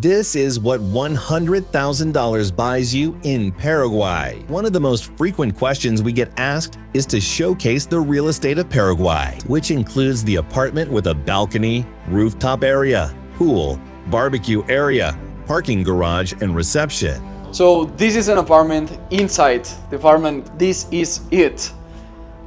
This is what $100,000 buys you in Paraguay. One of the most frequent questions we get asked is to showcase the real estate of Paraguay, which includes the apartment with a balcony, rooftop area, pool, barbecue area, parking garage, and reception. So this is an apartment inside the apartment. This is it.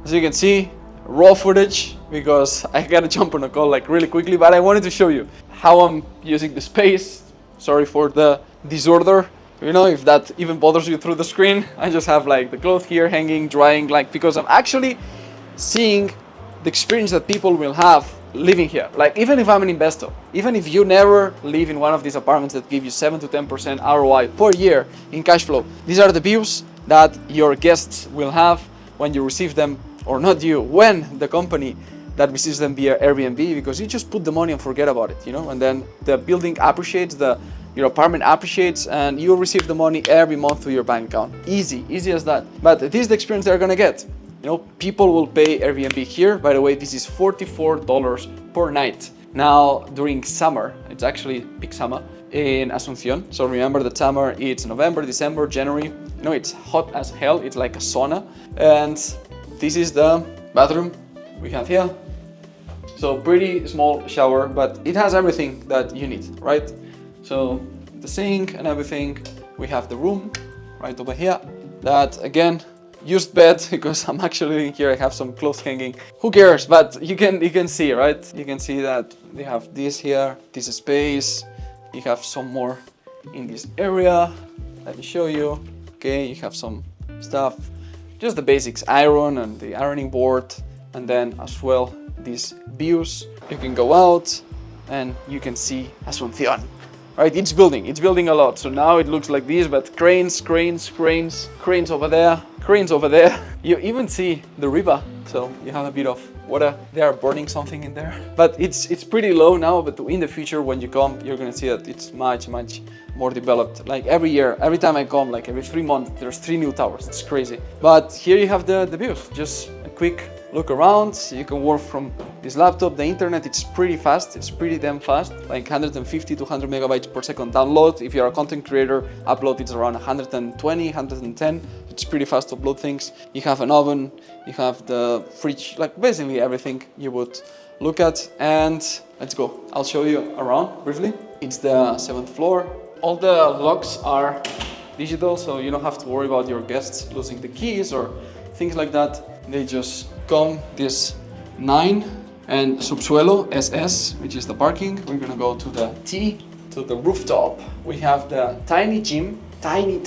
As you can see, raw footage because I gotta jump on a call like really quickly, but I wanted to show you how I'm using the space. Sorry for the disorder. You know, if that even bothers you through the screen, I just have like the clothes here hanging, drying, like because I'm actually seeing the experience that people will have living here. Like even if I'm an investor, even if you never live in one of these apartments that give you 7 to 10% ROI per year in cash flow, these are the views that your guests will have when you receive them, or not you, when the company that receives them via Airbnb, because you just put the money and forget about it, you know, and then the building appreciates, your apartment appreciates, and you receive the money every month to your bank account. Easy as that. But this is the experience they're gonna get. You know, people will pay Airbnb here. By the way, this is $44 per night. Now, during summer, it's actually peak summer in Asunción. So remember the summer, it's November, December, January. You know, it's hot as hell. It's like a sauna. And this is the bathroom we have here. So pretty small shower, but it has everything that you need, right? So the sink and everything. We have the room right over here. That again, used bed because I'm actually living here. I have some clothes hanging. Who cares? But you can see, right? You can see that they have this here, this space. You have some more in this area. Let me show you. Okay, you have some stuff, just the basics, iron and the ironing board, and then as well these views. You can go out and you can see Asunción. Right, it's building a lot. So now it looks like this, but cranes over there. You even see the river. So you have a bit of water. They are burning something in there. But it's pretty low now, but in the future when you come, you're gonna see that it's much more developed. Like every year, every time I come, like every 3 months, there's 3 new towers. It's crazy. But here you have the views. Just a quick look around. You can work from this laptop. The internet, it's pretty fast. It's pretty damn fast, like 150 to 100 megabytes per second download. If you're a content creator, upload it's around 120, 110. It's pretty fast to upload things. You have an oven, you have the fridge, like basically everything you would look at. And let's go. I'll show you around briefly. It's the 7th floor. All the locks are digital, so you don't have to worry about your guests losing the keys or things like that. They just come this 9 and subsuelo SS, which is the parking. We're gonna go to the T, to the rooftop. We have the tiny gym, tiny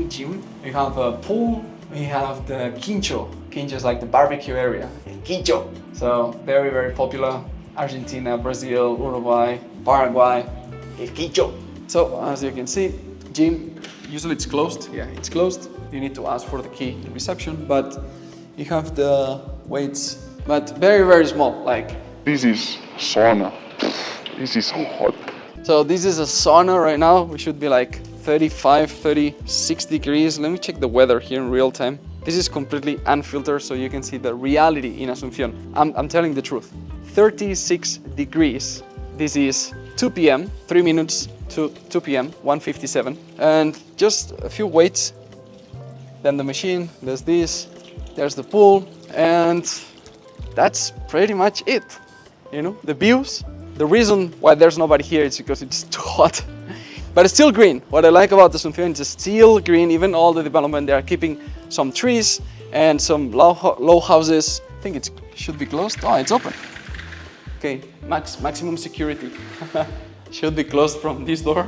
gym. We have a pool. We have the quincho. Quincho is like the barbecue area. El quincho. So very popular. Argentina, Brazil, Uruguay, Paraguay. El quincho. So as you can see, gym, usually it's closed. Yeah, it's closed. You need to ask for the key in reception, but you have the weights, but very small. Like this is sauna. This is hot. So this is a sauna right now. We should be like 35, 36 degrees. Let me check the weather here in real time. This is completely unfiltered, so you can see the reality in Asunción. I'm telling the truth. 36 degrees. This is 2 p.m., 3 minutes to 2 p.m., 1:57. And just a few weights. Then the machine, there's this, there's the pool, and that's pretty much it. You know, the views. The reason why there's nobody here is because it's too hot. But it's still green. What I like about Asunción is it's still green. Even all the development, they are keeping some trees and some low houses. I think it should be closed. Oh, it's open. Okay, maximum security. Should be closed from this door.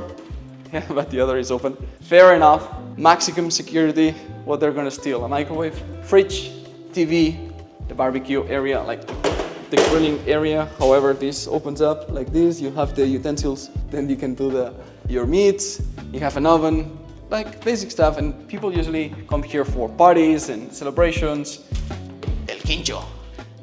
Yeah, but the other is open. Fair enough. Maximum security. What they're gonna steal? A microwave, fridge, TV, the barbecue area, like the grilling area. However, this opens up like this. You have the utensils. Then you can do your meats. You have an oven, like basic stuff. And people usually come here for parties and celebrations. El quincho.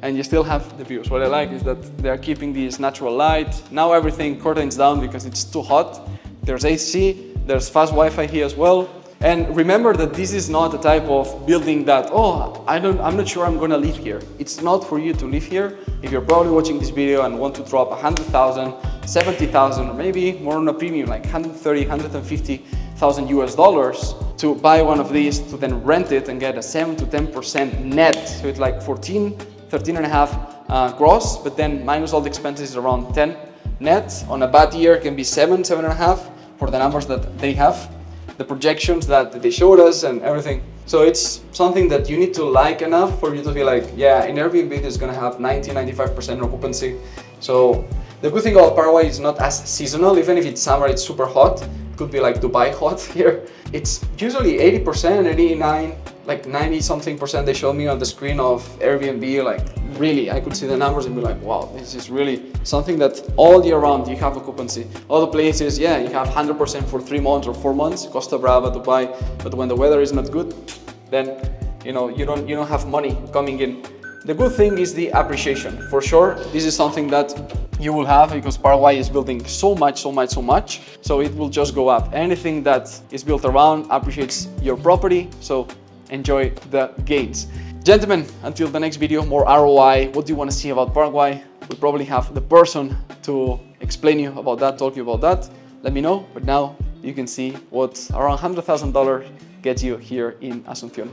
And you still have the views. What I like is that they're keeping this natural light. Now everything curtains down because it's too hot. There's AC, there's fast Wi-Fi here as well. And remember that this is not a type of building that, oh, I'm not sure I'm gonna live here. It's not for you to live here. If you're probably watching this video and want to drop 100,000, 70,000 or maybe more on a premium, like 130, 150,000 US dollars to buy one of these, to then rent it and get a 7 to 10% net. So it's like 13 and a half gross, but then minus all the expenses around 10 net. On a bad year it can be 7 and a half for the numbers that they have, the projections that they showed us and everything. So it's something that you need to like enough for you to be like, yeah, in Airbnb it's gonna have 90-95% occupancy. So the good thing about Paraguay is not as seasonal. Even if it's summer, it's super hot. It could be like Dubai hot here. It's usually 80%, 89, like 90 something percent they showed me on the screen of Airbnb. Like really, I could see the numbers and be like, wow, this is really something that all year round you have occupancy. Other places, yeah, you have 100% for 3 months or 4 months, Costa Brava, Dubai. But when the weather is not good, then you don't have money coming in. The good thing is the appreciation. For sure, this is something that you will have because Paraguay is building so much. So it will just go up. Anything that is built around appreciates your property. So enjoy the gains. Gentlemen, until the next video, more ROI. What do you want to see about Paraguay? We'll probably have the person to explain you about that, talk you about that. Let me know. But now you can see what around $100,000 gets you here in Asunción.